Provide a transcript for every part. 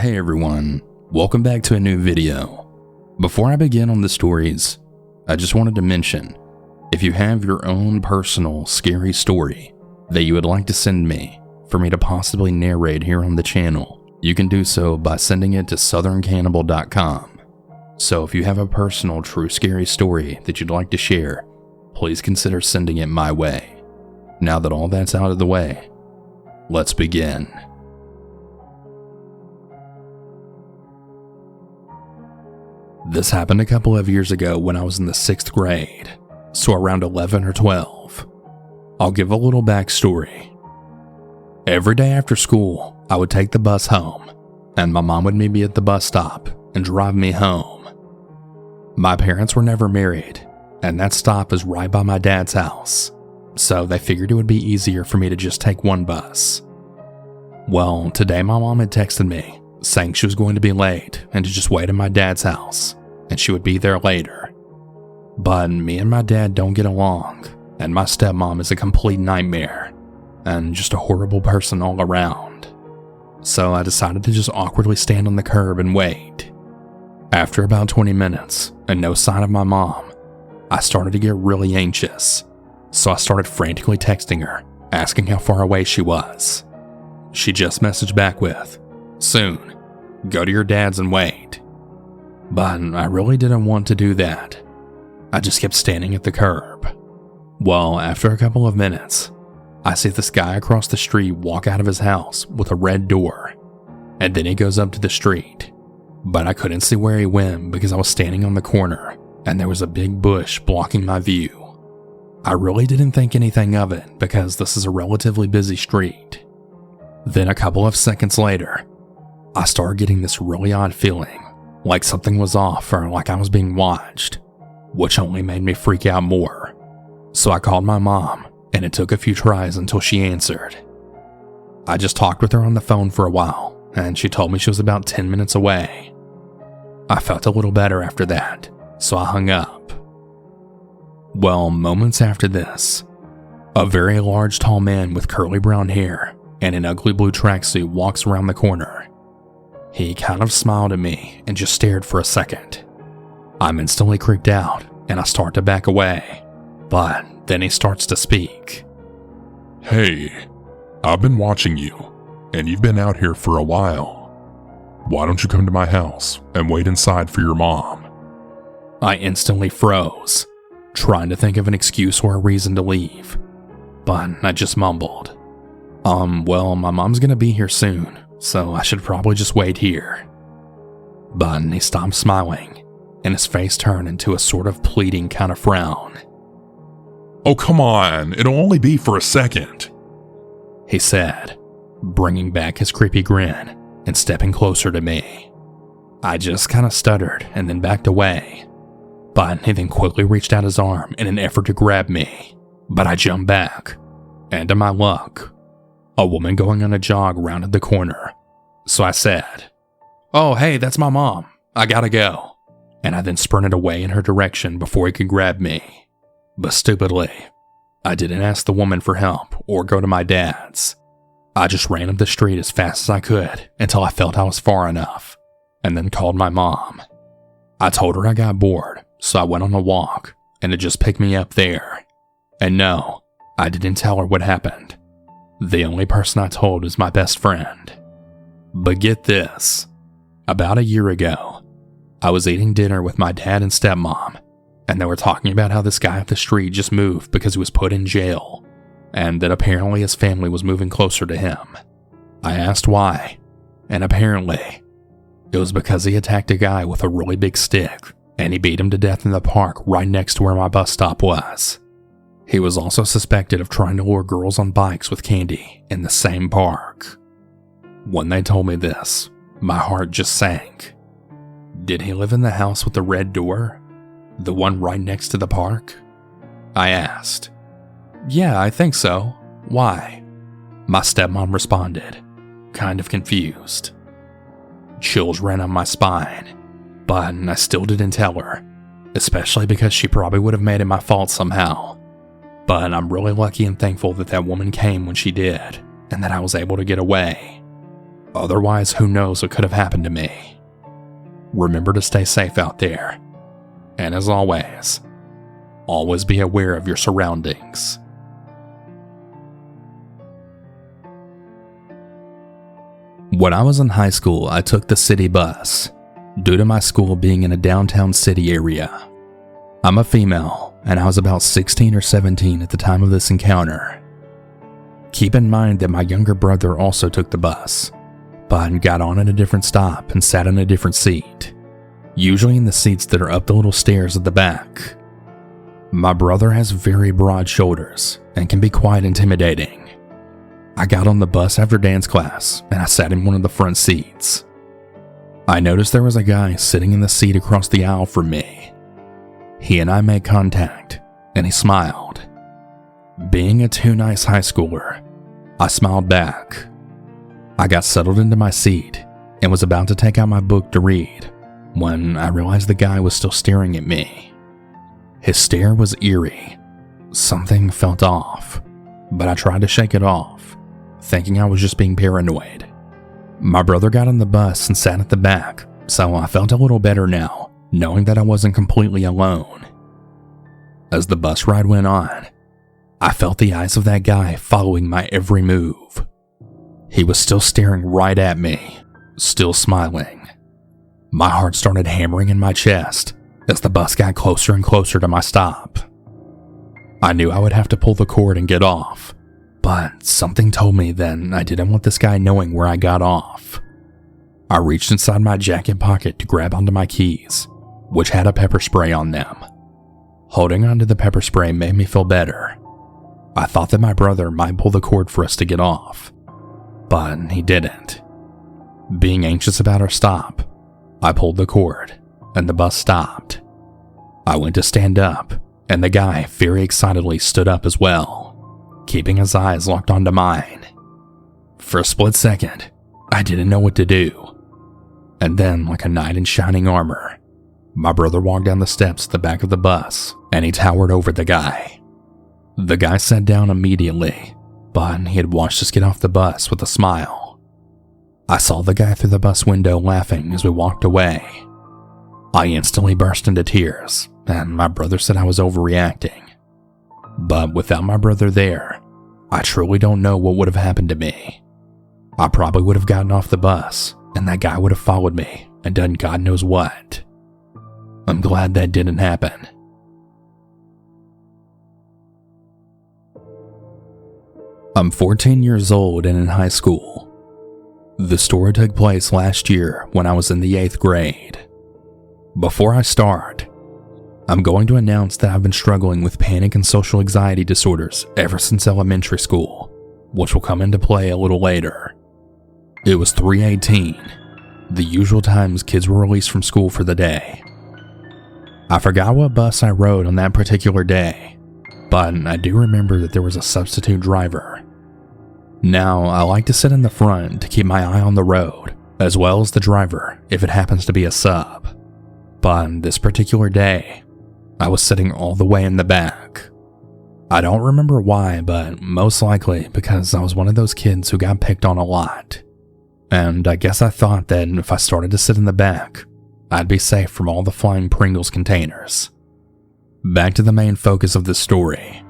Hey everyone, welcome back to a new video. Before I begin on the stories, I just wanted to mention, if you have your own personal scary story that you would like to send me for me to possibly narrate here on the channel, you can do so by sending it to southerncannibal.com. So if you have a personal true scary story that you'd like to share, please consider sending it my way. Now that all that's out of the way, let's begin. This happened a couple of years ago when I was in the 6th grade, so around 11 or 12. I'll give a little backstory. Every day after school, I would take the bus home, and my mom would meet me at the bus stop and drive me home. My parents were never married, and that stop is right by my dad's house, so they figured it would be easier for me to just take one bus. Well, today my mom had texted me, saying she was going to be late and to just wait at my dad's house, and she would be there later. But me and my dad don't get along, and my stepmom is a complete nightmare, and just a horrible person all around. So I decided to just awkwardly stand on the curb and wait. After about 20 minutes, and no sign of my mom, I started to get really anxious, so I started frantically texting her, asking how far away she was. She just messaged back with, "Soon. Go to your dad's and wait." But I really didn't want to do that. I just kept standing at the curb. Well, after a couple of minutes, I see this guy across the street walk out of his house with a red door, and then he goes up to the street. But I couldn't see where he went because I was standing on the corner, and there was a big bush blocking my view. I really didn't think anything of it because this is a relatively busy street. Then a couple of seconds later, I started getting this really odd feeling, like something was off or like I was being watched, which only made me freak out more. So I called my mom, and it took a few tries until she answered. I just talked with her on the phone for a while, and she told me she was about 10 minutes away. I felt a little better after that, so I hung up. Well, moments after this, a very large tall man with curly brown hair and an ugly blue tracksuit walks around the corner. He kind of smiled at me and just stared for a second. I'm instantly creeped out and I start to back away, but then he starts to speak. "Hey, I've been watching you, and you've been out here for a while. Why don't you come to my house and wait inside for your mom?" I instantly froze, trying to think of an excuse or a reason to leave, but I just mumbled, well, my mom's gonna be here soon, so I should probably just wait here." But he stopped smiling, and his face turned into a sort of pleading kind of frown. "Oh, come on, it'll only be for a second," he said, bringing back his creepy grin and stepping closer to me. I just kind of stuttered and then backed away, but he then quickly reached out his arm in an effort to grab me, but I jumped back, and to my luck, a woman going on a jog rounded the corner. So I said, "Oh, hey, that's my mom. I gotta go." And I then sprinted away in her direction before he could grab me. But stupidly, I didn't ask the woman for help or go to my dad's. I just ran up the street as fast as I could until I felt I was far enough, and then called my mom. I told her I got bored, so I went on a walk, and it just picked me up there. And no, I didn't tell her what happened. The only person I told was my best friend. But get this, about a year ago, I was eating dinner with my dad and stepmom, and they were talking about how this guy up the street just moved because he was put in jail, and that apparently his family was moving closer to him. I asked why, and apparently, it was because he attacked a guy with a really big stick, and he beat him to death in the park right next to where my bus stop was. He was also suspected of trying to lure girls on bikes with candy in the same park. When they told me this, my heart just sank. Did he live in the house with the red door? The one right next to the park? I asked. "Yeah, I think so. Why?" My stepmom responded, kind of confused. Chills ran up my spine, but I still didn't tell her, especially because she probably would have made it my fault somehow. But I'm really lucky and thankful that that woman came when she did, and that I was able to get away. Otherwise, who knows what could have happened to me. Remember to stay safe out there. And as always be aware of your surroundings. When I was in high school, I took the city bus, due to my school being in a downtown city area. I'm a female, and I was about 16 or 17 at the time of this encounter. Keep in mind that my younger brother also took the bus, but got on at a different stop and sat in a different seat, usually in the seats that are up the little stairs at the back. My brother has very broad shoulders and can be quite intimidating. I got on the bus after dance class and I sat in one of the front seats. I noticed there was a guy sitting in the seat across the aisle from me. He and I made contact and he smiled. Being a too nice high schooler, I smiled back. I got settled into my seat and was about to take out my book to read when I realized the guy was still staring at me. His stare was eerie. Something felt off, but I tried to shake it off, thinking I was just being paranoid. My brother got on the bus and sat at the back, so I felt a little better now, knowing that I wasn't completely alone. As the bus ride went on, I felt the eyes of that guy following my every move. He was still staring right at me, still smiling. My heart started hammering in my chest as the bus got closer and closer to my stop. I knew I would have to pull the cord and get off, but something told me that I didn't want this guy knowing where I got off. I reached inside my jacket pocket to grab onto my keys, which had a pepper spray on them. Holding onto the pepper spray made me feel better. I thought that my brother might pull the cord for us to get off, but he didn't. Being anxious about our stop, I pulled the cord and the bus stopped. I went to stand up, and the guy very excitedly stood up as well, keeping his eyes locked onto mine. For a split second, I didn't know what to do. And then, like a knight in shining armor, my brother walked down the steps at the back of the bus, and he towered over the guy. The guy sat down immediately, but he had watched us get off the bus with a smile. I saw the guy through the bus window laughing as we walked away. I instantly burst into tears, and my brother said I was overreacting. But without my brother there, I truly don't know what would have happened to me. I probably would have gotten off the bus, and that guy would have followed me and done God knows what. I'm glad that didn't happen. I'm 14 years old and in high school. The story took place last year when I was in the 8th grade. Before I start, I'm going to announce that I've been struggling with panic and social anxiety disorders ever since elementary school, which will come into play a little later. It was 3:18, the usual times kids were released from school for the day. I forgot what bus I rode on that particular day, but I do remember that there was a substitute driver. Now, I like to sit in the front to keep my eye on the road, as well as the driver if it happens to be a sub. But this particular day, I was sitting all the way in the back. I don't remember why, but most likely because I was one of those kids who got picked on a lot. And I guess I thought that if I started to sit in the back, I'd be safe from all the flying Pringles containers. Back to the main focus of the story.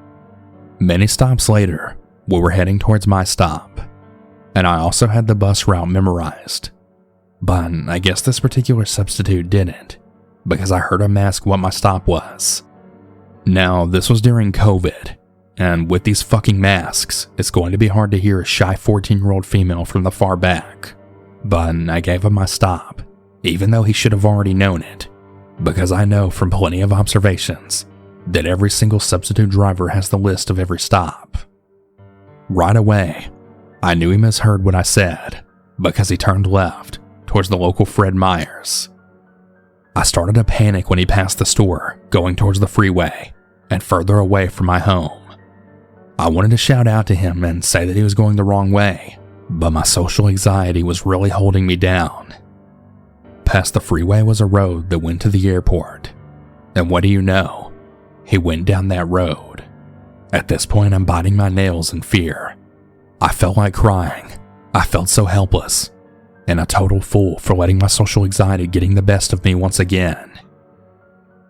Many stops later, we were heading towards my stop, and I also had the bus route memorized. But I guess this particular substitute didn't, because I heard him ask what my stop was. Now, this was during COVID, and with these fucking masks, it's going to be hard to hear a shy 14-year-old female from the far back. But I gave him my stop, even though he should have already known it, because I know from plenty of observations that every single substitute driver has the list of every stop. Right away, I knew he misheard what I said, because he turned left towards the local Fred Meyer's. I started to panic when he passed the store, going towards the freeway, and further away from my home. I wanted to shout out to him and say that he was going the wrong way, but my social anxiety was really holding me down. Past the freeway was a road that went to the airport, and what do you know? He went down that road. At this point, I'm biting my nails in fear. I felt like crying. I felt so helpless, and a total fool for letting my social anxiety getting the best of me once again.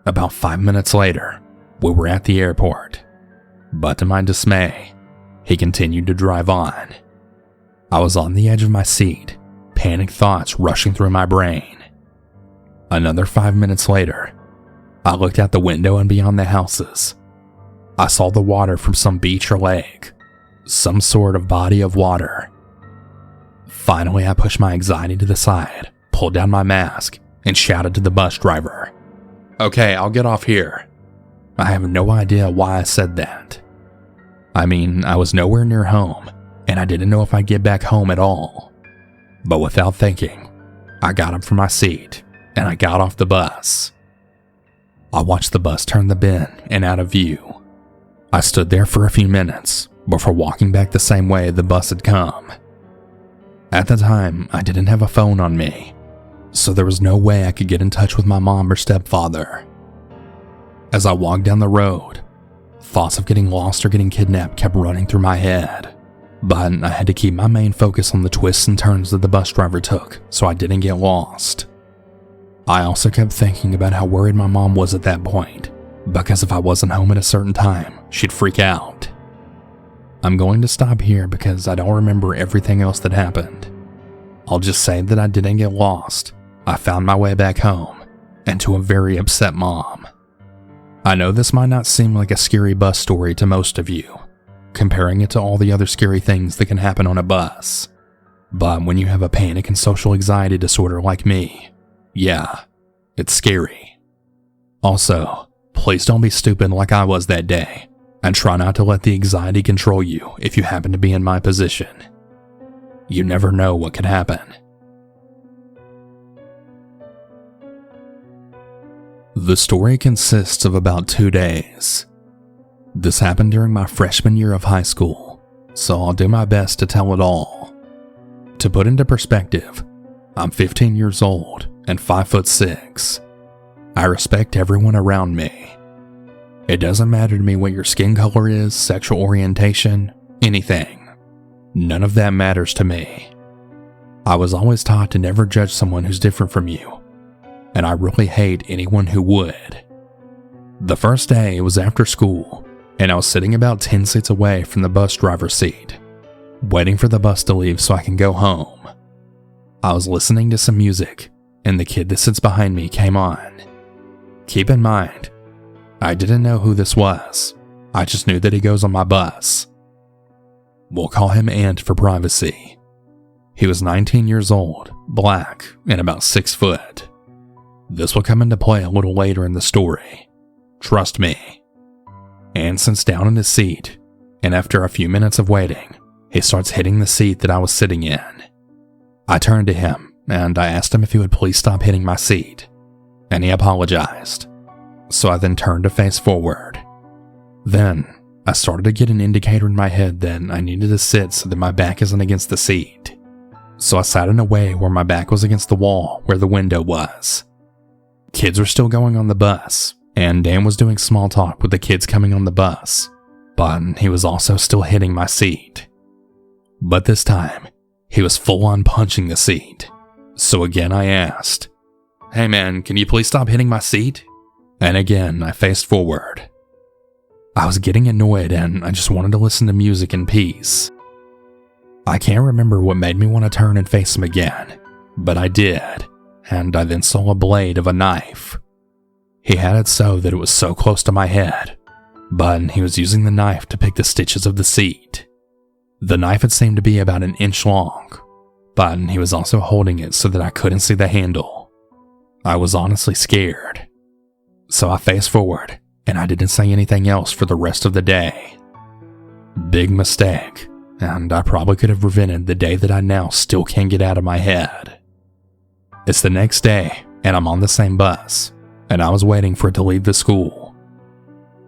About 5 minutes later, we were at the airport, but to my dismay, he continued to drive on. I was on the edge of my seat, panic thoughts rushing through my brain. Another 5 minutes later, I looked out the window and beyond the houses. I saw the water from some beach or lake, some sort of body of water. Finally, I pushed my anxiety to the side, pulled down my mask, and shouted to the bus driver, "Okay, I'll get off here." I have no idea why I said that. I mean, I was nowhere near home, and I didn't know if I'd get back home at all. But without thinking, I got up from my seat, and I got off the bus. I watched the bus turn the bend and out of view. I stood there for a few minutes before walking back the same way the bus had come. At the time, I didn't have a phone on me, so there was no way I could get in touch with my mom or stepfather. As I walked down the road, thoughts of getting lost or getting kidnapped kept running through my head, but I had to keep my main focus on the twists and turns that the bus driver took so I didn't get lost. I also kept thinking about how worried my mom was at that point, because if I wasn't home at a certain time, she'd freak out. I'm going to stop here because I don't remember everything else that happened. I'll just say that I didn't get lost. I found my way back home, and to a very upset mom. I know this might not seem like a scary bus story to most of you, comparing it to all the other scary things that can happen on a bus. But when you have a panic and social anxiety disorder like me, yeah, it's scary. Also, please don't be stupid like I was that day, and try not to let the anxiety control you if you happen to be in my position. You never know what could happen. The story consists of about 2 days. This happened during my freshman year of high school, so I'll do my best to tell it all. To put into perspective, I'm 15 years old and 5'6". I respect everyone around me. It doesn't matter to me what your skin color is, sexual orientation, anything. None of that matters to me. I was always taught to never judge someone who's different from you, and I really hate anyone who would. The first day was after school, and I was sitting about 10 seats away from the bus driver's seat, waiting for the bus to leave so I can go home. I was listening to some music, and the kid that sits behind me came on. Keep in mind, I didn't know who this was. I just knew that he goes on my bus. We'll call him Ant for privacy. He was 19 years old, black, and about 6 foot. This will come into play a little later in the story. Trust me. Ant sits down in his seat, and after a few minutes of waiting, he starts hitting the seat that I was sitting in. I turned to him, and I asked him if he would please stop hitting my seat, and he apologized. So I then turned to face forward. Then, I started to get an indicator in my head that I needed to sit so that my back isn't against the seat. So I sat in a way where my back was against the wall where the window was. Kids were still going on the bus, and Dan was doing small talk with the kids coming on the bus, but he was also still hitting my seat. But this time, he was full on punching the seat. So again I asked, "Hey man, can you please stop hitting my seat?" And again I faced forward. I was getting annoyed and I just wanted to listen to music in peace. I can't remember what made me want to turn and face him again, but I did, and I then saw a blade of a knife. He had it so that it was so close to my head, but he was using the knife to pick the stitches of the seat. The knife had seemed to be about an inch long, but he was also holding it so that I couldn't see the handle. I was honestly scared. So I faced forward, and I didn't say anything else for the rest of the day. Big mistake, and I probably could have prevented the day that I now still can't get out of my head. It's the next day, and I'm on the same bus, and I was waiting for it to leave the school.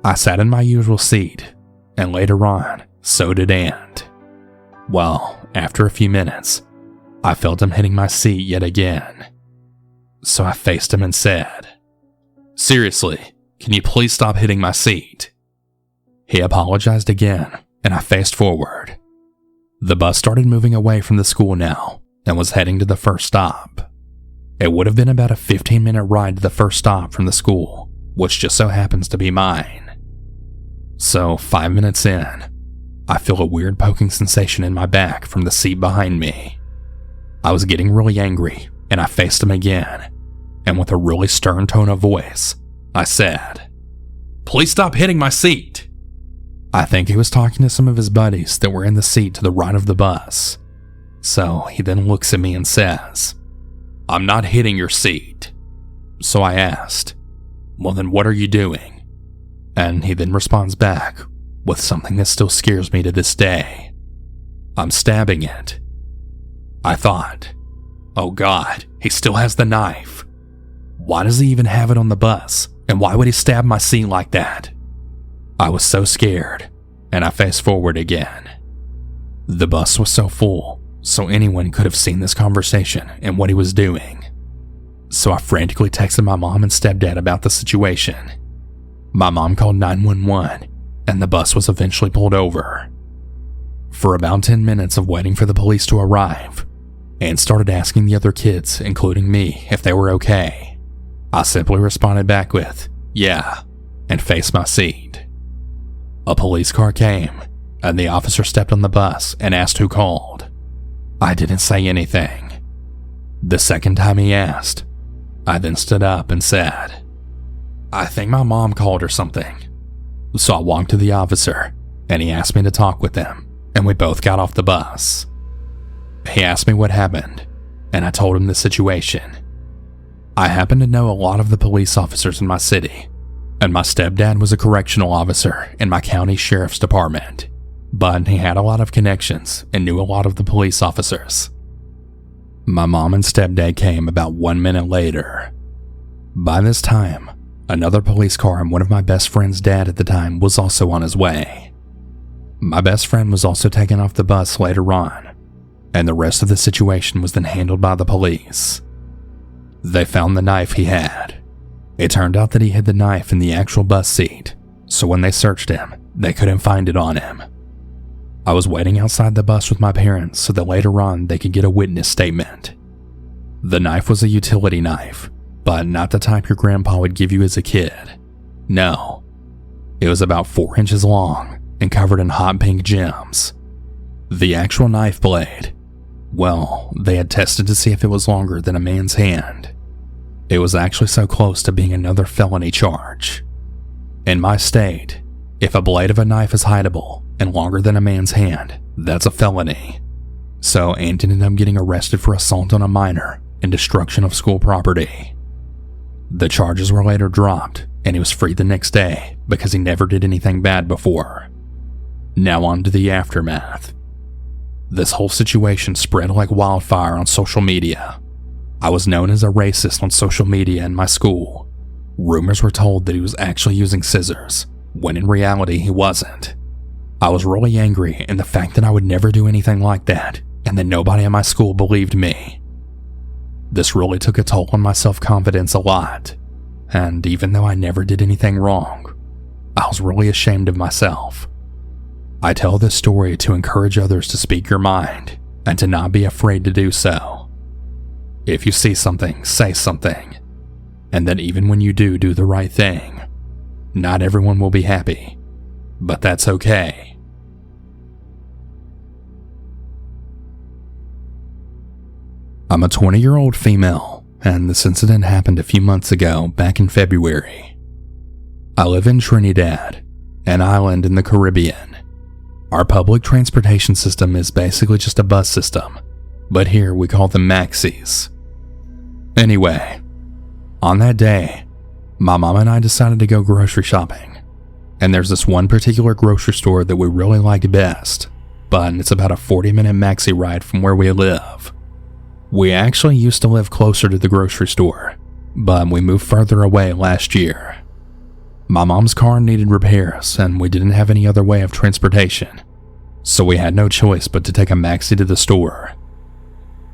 I sat in my usual seat, and later on, so did Ant. Well, after a few minutes, I felt him hitting my seat yet again. So I faced him and said, "Seriously, can you please stop hitting my seat?" He apologized again, and I faced forward. The bus started moving away from the school now, and was heading to the first stop. It would have been about a 15-minute ride to the first stop from the school, which just so happens to be mine. So 5 minutes in, I feel a weird poking sensation in my back from the seat behind me. I was getting really angry, and I faced him again, and with a really stern tone of voice, I said, "Please stop hitting my seat." I think he was talking to some of his buddies that were in the seat to the right of the bus. So he then looks at me and says, "I'm not hitting your seat." So I asked, "Well then what are you doing?" And he then responds back with something that still scares me to this day. "I'm stabbing it." I thought, oh God, he still has the knife. Why does he even have it on the bus? And why would he stab my seat like that? I was so scared, and I faced forward again. The bus was so full, so anyone could have seen this conversation and what he was doing. So I frantically texted my mom and stepdad about the situation. My mom called 911, and the bus was eventually pulled over. For about 10 minutes of waiting for the police to arrive, and started asking the other kids, including me, if they were okay. I simply responded back with, "Yeah," and faced my seat. A police car came, and the officer stepped on the bus and asked who called. I didn't say anything. The second time he asked, I then stood up and said, "I think my mom called or something." So I walked to the officer, and he asked me to talk with him, and we both got off the bus. He asked me what happened, and I told him the situation. I happen to know a lot of the police officers in my city, and my stepdad was a correctional officer in my county sheriff's department, but he had a lot of connections and knew a lot of the police officers. My mom and stepdad came about 1 minute later. By this time, another police car and one of my best friend's dad at the time was also on his way. My best friend was also taken off the bus later on, and the rest of the situation was then handled by the police. They found the knife he had. It turned out that he hid the knife in the actual bus seat, so when they searched him, they couldn't find it on him. I was waiting outside the bus with my parents so that later on they could get a witness statement. The knife was a utility knife, but not the type your grandpa would give you as a kid. No. It was about 4 inches long and covered in hot pink gems. The actual knife blade, well, they had tested to see if it was longer than a man's hand. It was actually so close to being another felony charge. In my state, if a blade of a knife is hideable and longer than a man's hand, that's a felony. So Ant ended up getting arrested for assault on a minor and destruction of school property. The charges were later dropped, and he was freed the next day because he never did anything bad before. Now on to the aftermath. This whole situation spread like wildfire on social media. I was known as a racist on social media in my school. Rumors were told that he was actually using scissors, when in reality he wasn't. I was really angry in the fact that I would never do anything like that, and that nobody in my school believed me. This really took a toll on my self-confidence a lot, and even though I never did anything wrong, I was really ashamed of myself. I tell this story to encourage others to speak your mind, and to not be afraid to do so. If you see something, say something, and that even when you do the right thing, not everyone will be happy, but that's okay. I'm a 20-year-old female, and this incident happened a few months ago, back in February. I live in Trinidad, an island in the Caribbean. Our public transportation system is basically just a bus system, but here we call them maxis. Anyway, on that day, my mom and I decided to go grocery shopping, and there's this one particular grocery store that we really liked best, but it's about a 40-minute maxi ride from where we live. We actually used to live closer to the grocery store, but we moved further away last year. My mom's car needed repairs, and we didn't have any other way of transportation, so we had no choice but to take a maxi to the store.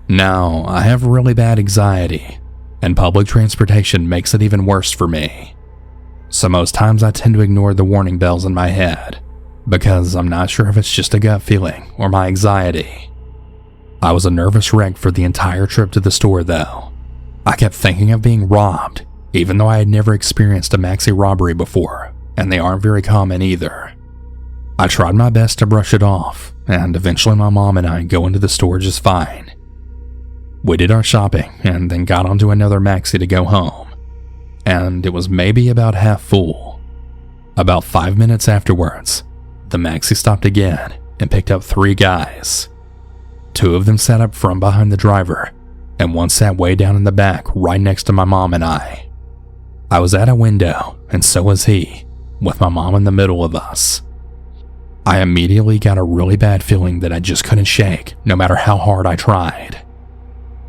Now, I have really bad anxiety, and public transportation makes it even worse for me. So most times I tend to ignore the warning bells in my head, because I'm not sure if it's just a gut feeling or my anxiety. I was a nervous wreck for the entire trip to the store though. I kept thinking of being robbed, even though I had never experienced a maxi robbery before, and they aren't very common either. I tried my best to brush it off, and eventually my mom and I go into the store just fine. We did our shopping and then got onto another maxi to go home, and it was maybe about half full. About 5 minutes afterwards, the maxi stopped again and picked up 3 guys. 2 of them sat up front behind the driver, and one sat way down in the back right next to my mom and I. I was at a window, and so was he, with my mom in the middle of us. I immediately got a really bad feeling that I just couldn't shake, no matter how hard I tried.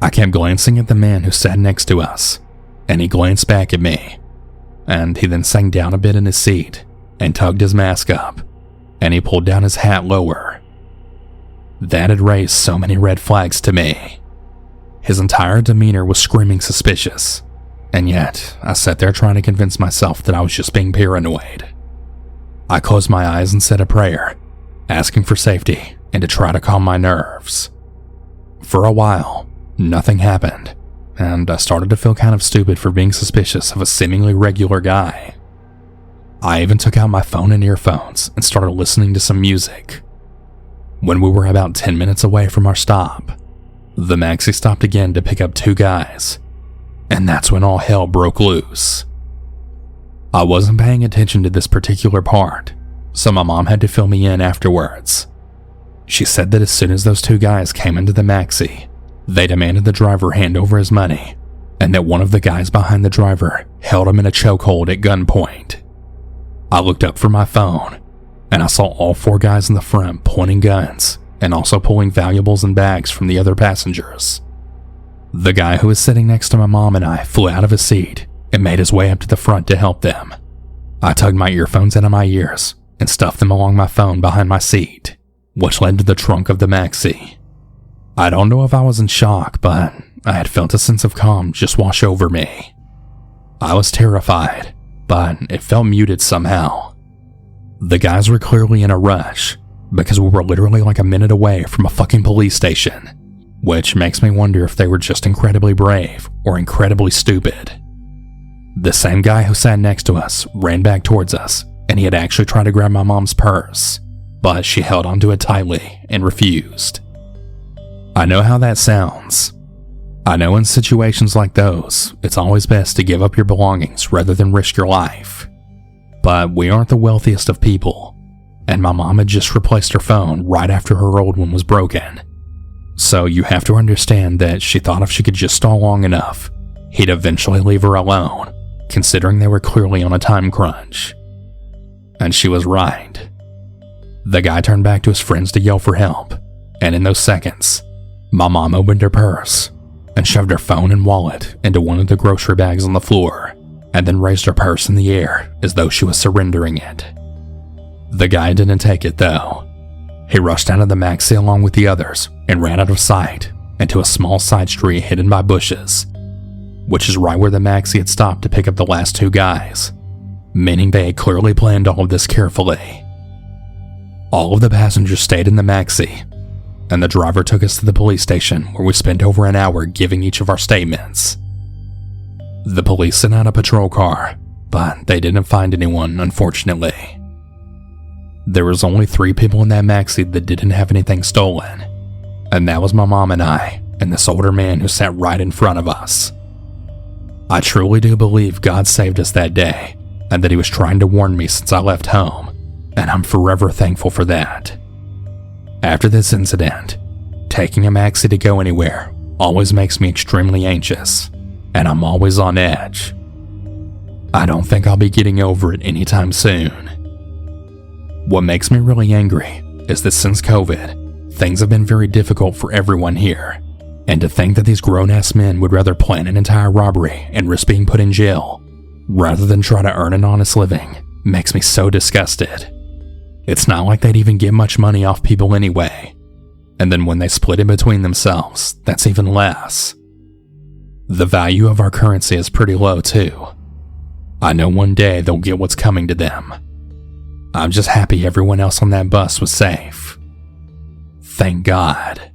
I kept glancing at the man who sat next to us, and he glanced back at me, and he then sank down a bit in his seat and tugged his mask up, and he pulled down his hat lower. That had raised so many red flags to me. His entire demeanor was screaming suspicious, and yet I sat there trying to convince myself that I was just being paranoid. I closed my eyes and said a prayer, asking for safety and to try to calm my nerves. For a while, nothing happened, and I started to feel kind of stupid for being suspicious of a seemingly regular guy. I even took out my phone and earphones and started listening to some music. When we were about 10 minutes away from our stop, the maxi stopped again to pick up 2 guys, and that's when all hell broke loose. I wasn't paying attention to this particular part, so my mom had to fill me in afterwards. She said that as soon as those 2 guys came into the maxi, they demanded the driver hand over his money, and that one of the guys behind the driver held him in a chokehold at gunpoint. I looked up from my phone, and I saw all 4 guys in the front pointing guns and also pulling valuables and bags from the other passengers. The guy who was sitting next to my mom and I flew out of his seat and made his way up to the front to help them. I tugged my earphones out of my ears and stuffed them along my phone behind my seat, which led to the trunk of the maxi. I don't know if I was in shock, but I had felt a sense of calm just wash over me. I was terrified, but it felt muted somehow. The guys were clearly in a rush, because we were literally like a minute away from a fucking police station, which makes me wonder if they were just incredibly brave or incredibly stupid. The same guy who sat next to us ran back towards us, and he had actually tried to grab my mom's purse, but she held onto it tightly and refused. I know how that sounds. I know in situations like those, it's always best to give up your belongings rather than risk your life. But we aren't the wealthiest of people, and my mom had just replaced her phone right after her old one was broken. So you have to understand that she thought if she could just stall long enough, he'd eventually leave her alone, considering they were clearly on a time crunch. And she was right. The guy turned back to his friends to yell for help, and in those seconds, my mom opened her purse and shoved her phone and wallet into one of the grocery bags on the floor, and then raised her purse in the air as though she was surrendering it. The guy didn't take it though. He rushed out of the maxi along with the others and ran out of sight into a small side street hidden by bushes, which is right where the maxi had stopped to pick up the last 2 guys, meaning they had clearly planned all of this carefully. All of the passengers stayed in the maxi, and the driver took us to the police station where we spent over an hour giving each of our statements. The police sent out a patrol car, but they didn't find anyone, unfortunately. There was only 3 people in that maxi that didn't have anything stolen, and that was my mom and I, and this older man who sat right in front of us. I truly do believe God saved us that day, and that he was trying to warn me since I left home, and I'm forever thankful for that. After this incident, taking a maxi to go anywhere always makes me extremely anxious, and I'm always on edge. I don't think I'll be getting over it anytime soon. What makes me really angry is that since COVID, things have been very difficult for everyone here, and to think that these grown-ass men would rather plan an entire robbery and risk being put in jail rather than try to earn an honest living makes me so disgusted. It's not like they'd even get much money off people anyway, and then when they split it between themselves, that's even less. The value of our currency is pretty low too. I know one day they'll get what's coming to them. I'm just happy everyone else on that bus was safe. Thank God.